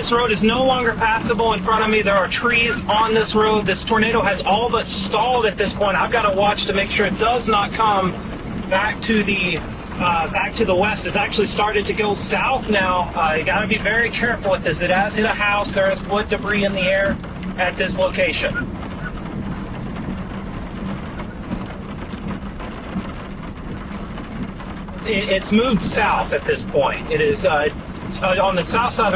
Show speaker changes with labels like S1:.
S1: This road is no longer passable in front of me. There are trees on this road. This tornado has all but stalled at this point. I've got to watch to make sure it does not come back to the west. It's actually started to go south now. You got to be very careful with this. It has hit a house. There is wood debris in the air at this location. It's moved south at this point. It is on the south side of the